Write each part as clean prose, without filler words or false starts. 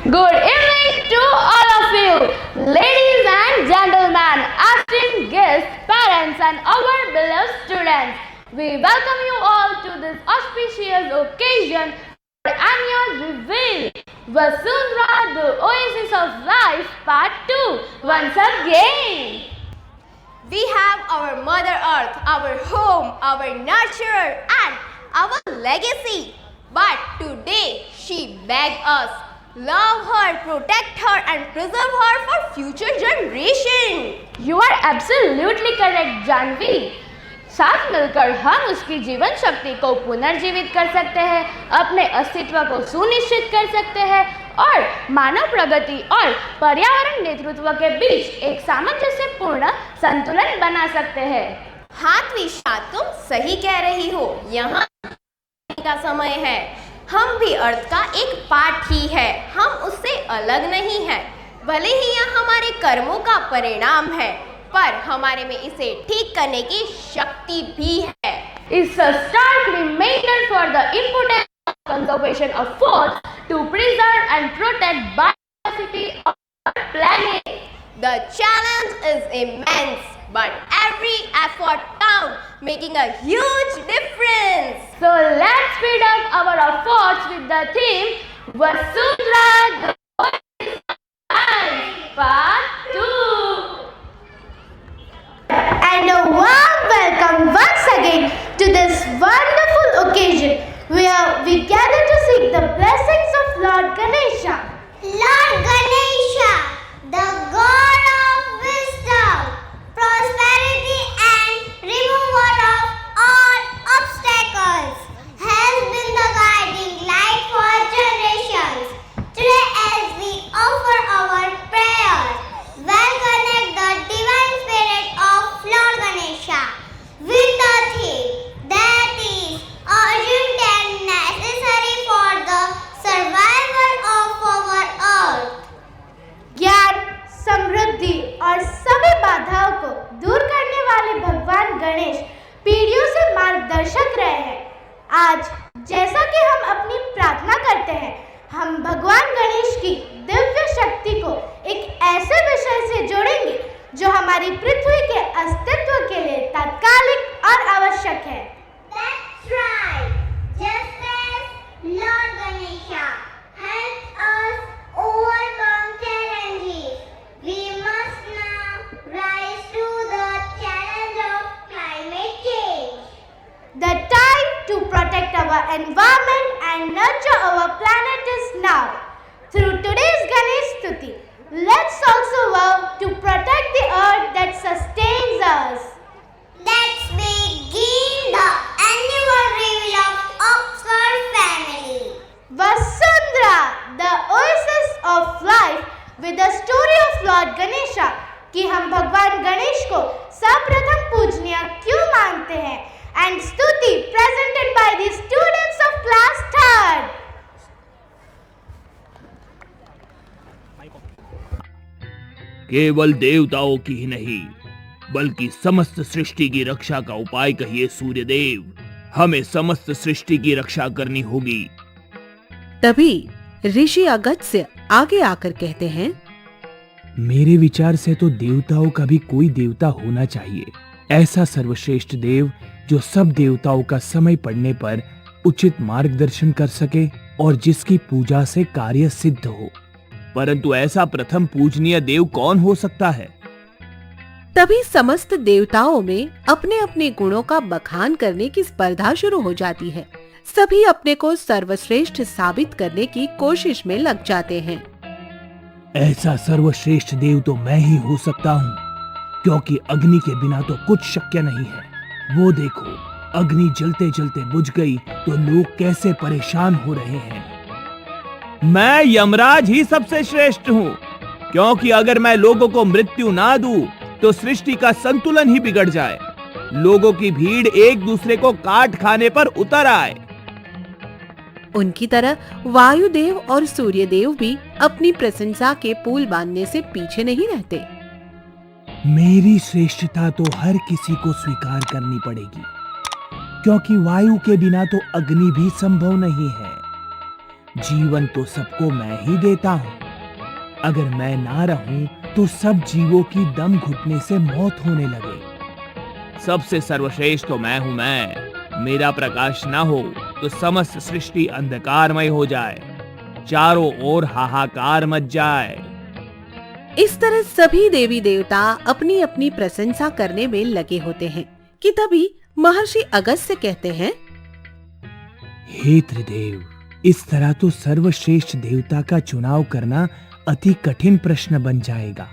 Good evening to all of you, ladies and gentlemen, esteemed guests, parents, and our beloved students. We welcome you all to this auspicious occasion for annual reveal, Vasundhara, the Oasis of Life, Part 2. Once again, we have our Mother Earth, our home, our nurturer, and our legacy. But today she begs us, love her, protect her, and preserve her for future generation. you are absolutely correct, Janvi. साथ मिलकर हम उसकी जीवन शक्ति को पुनर्जीवित कर सकते हैं, अपने अस्तित्व को सुनिश्चित कर सकते हैं और मानव प्रगति और पर्यावरण नेतृत्व के बीच एक सामंजस्यपूर्ण संतुलन बना सकते हैं। हाँ त्विषा, तुम सही कह रही हो। यहाँ का समय है। हम भी अर्थ का एक पार्ट ही है, हम उससे अलग नहीं हैं। भले ही यह हमारे कर्मों का परिणाम है, पर हमारे में इसे ठीक करने की शक्ति भी है। It's a stark reminder for the importance of conservation of forest to preserve and protect biodiversity of our planet. The challenge is immense, but every effort counts, making a huge difference. So let's speed up our efforts with the theme Vasundhara, the Oasis of Life, Part 2. And a warm welcome once again to this wonderful occasion where we gather to seek the blessings of Lord Ganesha. Lord Ganesha, the god of wisdom, prosperity and remover of all obstacles, has been the guiding light for generations. Today as we offer our prayers, well connect the divine spirit of Lord Ganesha with the theme that is urgent and necessary for the survival of our earth. ज्ञान, समृद्धि और सभी बाधाओं को दूर करने वाले भगवान गणेश पीढ़ियों से मार्गदर्शक रहे हैं। आज जैसा कि हम अपनी प्रार्थना करते हैं, हम भगवान गणेश की दिव्य शक्ति को एक ऐसे विषय से जोड़ेंगे जो हमारी पृथ्वी के अस्तित्व के लिए तात्कालिक और आवश्यक है। That's right. Just as Lord Ganesha helped us overcome challenges, we must now rise to the challenge of climate change. The time to protect our environment and nurture our planet is now. Through today's Ganesh Stuti, let's also vow to protect the earth that sustains us. Let's begin the annual reveal of Oxford family. Vasundhara, the oasis of life, with the story of Lord Ganesha, कि हम भगवान गणेश को सर्वप्रथम पूजनीय क्यों मानते हैं, and स्तुति presented by the students of class 3rd. केवल देवताओं की ही नहीं बल्कि समस्त सृष्टि की रक्षा का उपाय कहिए सूर्यदेव। हमें समस्त सृष्टि की रक्षा करनी होगी। तभी ऋषि अगस्त्य आगे आकर कहते हैं, मेरे विचार से तो देवताओं का भी कोई देवता होना चाहिए, ऐसा सर्वश्रेष्ठ देव जो सब देवताओं का समय पड़ने पर उचित मार्गदर्शन कर सके और जिसकी पूजा से कार्य सिद्ध हो। परंतु ऐसा प्रथम पूजनीय देव कौन हो सकता है? तभी समस्त देवताओं में अपने अपने गुणों का बखान करने की स्पर्धा शुरू हो जाती है। सभी अपने को सर्वश्रेष्ठ साबित करने की कोशिश में लग जाते हैं। ऐसा सर्वश्रेष्ठ देव तो मैं ही हो सकता हूँ, क्योंकि अग्नि के बिना तो कुछ शक्य नहीं है। वो देखो, अग्नि जलते जलते बुझ गई तो लोग कैसे परेशान हो रहे हैं। मैं यमराज ही सबसे श्रेष्ठ हूँ, क्योंकि अगर मैं लोगों को मृत्यु ना दूं, तो सृष्टि का संतुलन ही बिगड़ जाए। लोगों की भीड़ एक दूसरे को काट खाने पर उतर आए। उनकी तरह वायुदेव और सूर्यदेव भी अपनी प्रशंसा के पुल बांधने से पीछे नहीं रहते। मेरी श्रेष्ठता तो हर किसी को स्वीकार करनी पड़ेगी, क्योंकि वायु के बिना तो अग्नि भी संभव नहीं है। जीवन तो सबको मैं ही देता हूँ। अगर मैं ना रहूं तो सब जीवों की दम घुटने से मौत होने लगे। सबसे सर्वश्रेष्ठ तो मैं हूं मैं। मेरा प्रकाश ना हो तो समस्त सृष्टि अंधकारमय हो जाए, चारों ओर हाहाकार मच जाए। इस तरह सभी देवी देवता अपनी अपनी प्रशंसा करने में लगे होते हैं कि तभी महर्षि अगस्त्य कहते हैं, हे त्रिदेव, इस तरह तो सर्वश्रेष्ठ देवता का चुनाव करना अति कठिन प्रश्न बन जाएगा।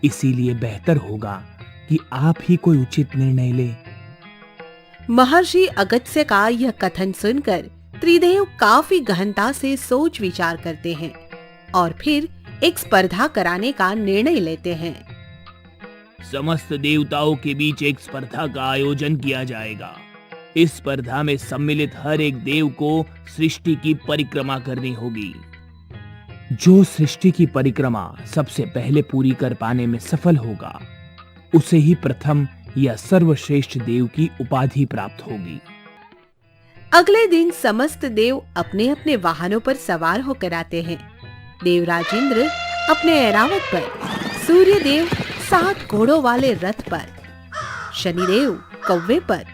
इसीलिए बेहतर होगा कि आप ही कोई उचित निर्णय ले। महर्षि अगस्त्य का यह कथन सुनकर त्रिदेव काफी गहनता से सोच विचार करते हैं और फिर एक स्पर्धा कराने का निर्णय लेते हैं। समस्त देवताओं के बीच एक स्पर्धा का आयोजन किया जाएगा। इस स्पर्धा में सम्मिलित हर एक देव को सृष्टि की परिक्रमा करनी होगी। जो सृष्टि की परिक्रमा सबसे पहले पूरी कर पाने में सफल होगा, उसे ही प्रथम या सर्वश्रेष्ठ देव की उपाधि प्राप्त होगी। अगले दिन समस्त देव अपने अपने वाहनों पर सवार होकर आते हैं। देवराज इंद्र अपने ऐरावत पर, सूर्य देव 7 घोड़ों वाले रथ पर, शनिदेव कौवे पर,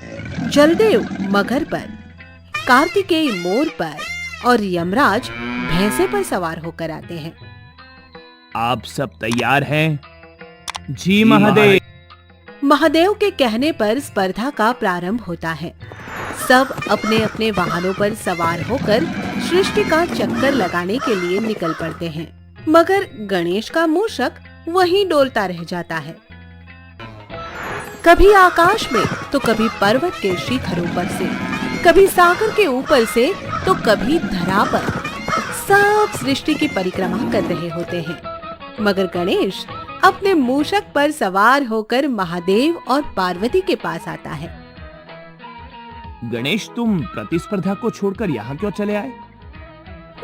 जलदेव मगर पर, कार्तिकेय मोर पर और यमराज भैंसे पर सवार होकर आते हैं। आप सब तैयार हैं? जी महादेव। महादेव के कहने पर स्पर्धा का प्रारंभ होता है। सब अपने अपने वाहनों पर सवार होकर सृष्टि का चक्कर लगाने के लिए निकल पड़ते हैं, मगर गणेश का मूषक वहीं डोलता रह जाता है। कभी आकाश में तो कभी पर्वत के शिखरों पर से, कभी सागर के ऊपर से तो कभी धरा पर सब सृष्टि की परिक्रमा कर रहे होते हैं, मगर गणेश अपने मूषक पर सवार होकर महादेव और पार्वती के पास आता है। गणेश, तुम प्रतिस्पर्धा को छोड़कर यहाँ क्यों चले आए?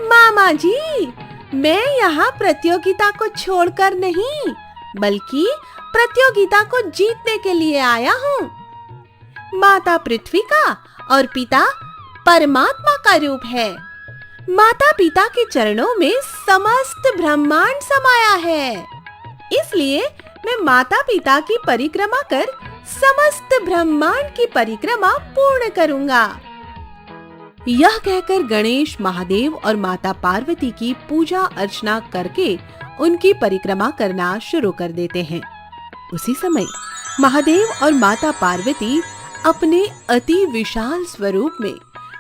मामा जी, मैं यहाँ प्रतियोगिता को छोड़कर नहीं, बल्कि प्रतियोगिता को जीतने के लिए आया हूँ। माता पृथ्वी का और पिता परमात्मा का रूप है। माता पिता के चरणों में समस्त ब्रह्मांड समाया है। इसलिए मैं माता पिता की परिक्रमा कर समस्त ब्रह्मांड की परिक्रमा पूर्ण करूंगा। यह कहकर गणेश महादेव और माता पार्वती की पूजा अर्चना करके उनकी परिक्रमा करना शुरू कर देते हैं। उसी समय महादेव और माता पार्वती अपने अति विशाल स्वरूप में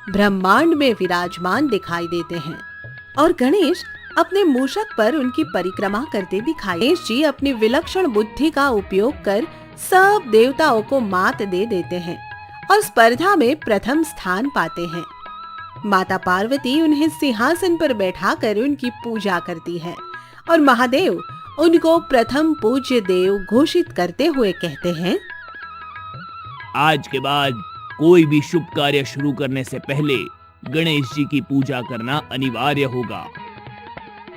ब्रह्मांड में विराजमान दिखाई देते हैं और गणेश अपने मूषक पर उनकी परिक्रमा करते दिखाई। गणेश जी अपनी विलक्षण बुद्धि का उपयोग कर सब देवताओं को मात दे देते हैं और स्पर्धा में प्रथम स्थान पाते हैं। माता पार्वती उन्हें सिंहासन पर बैठाकर उनकी पूजा करती है और महादेव उनको प्रथम पूज्य देव घोषित करते हुए कहते हैं, आज के बाद कोई भी शुभ कार्य शुरू करने से पहले गणेश जी की पूजा करना अनिवार्य होगा।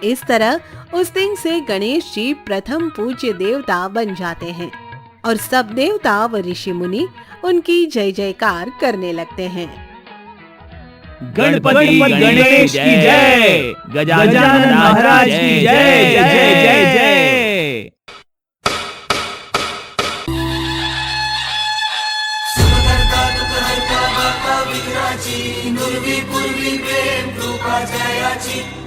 इस तरह उस दिन से गणेश जी प्रथम पूज्य देवता बन जाते हैं और सब देवता व ऋषि मुनि उनकी जय जयकार करने लगते हैं। गणपति गणेश की जय, गजानन महाराज की जय जय जय जय।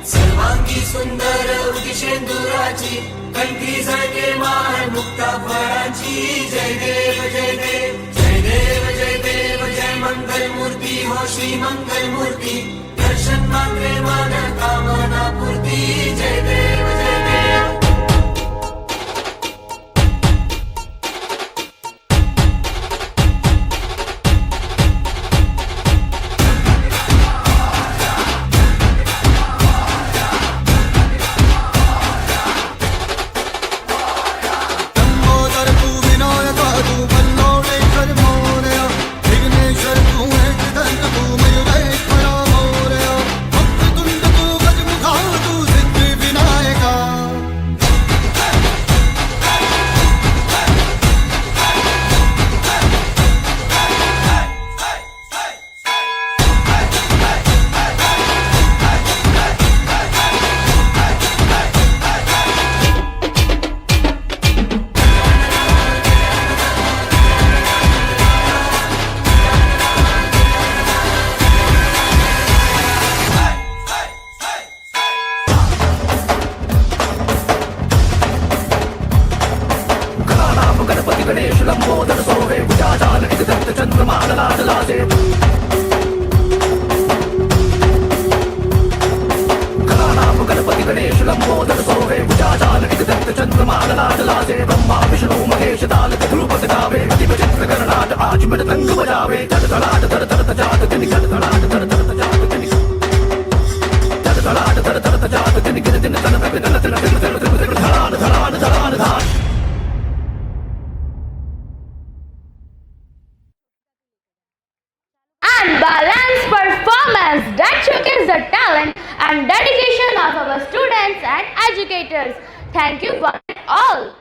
सर्वांगी सुंदर उदिशेंदुराची, कंठी झळके मान मुक्ता फळाची। जय देव जय देव जय देव जय देव जय मंगल मूर्ती हो श्री मंगल मूर्ती, दर्शन मात्रे मान कामना पूर्ती। जय देव जय देव। the talent and dedication of our students and educators. Thank you one and all.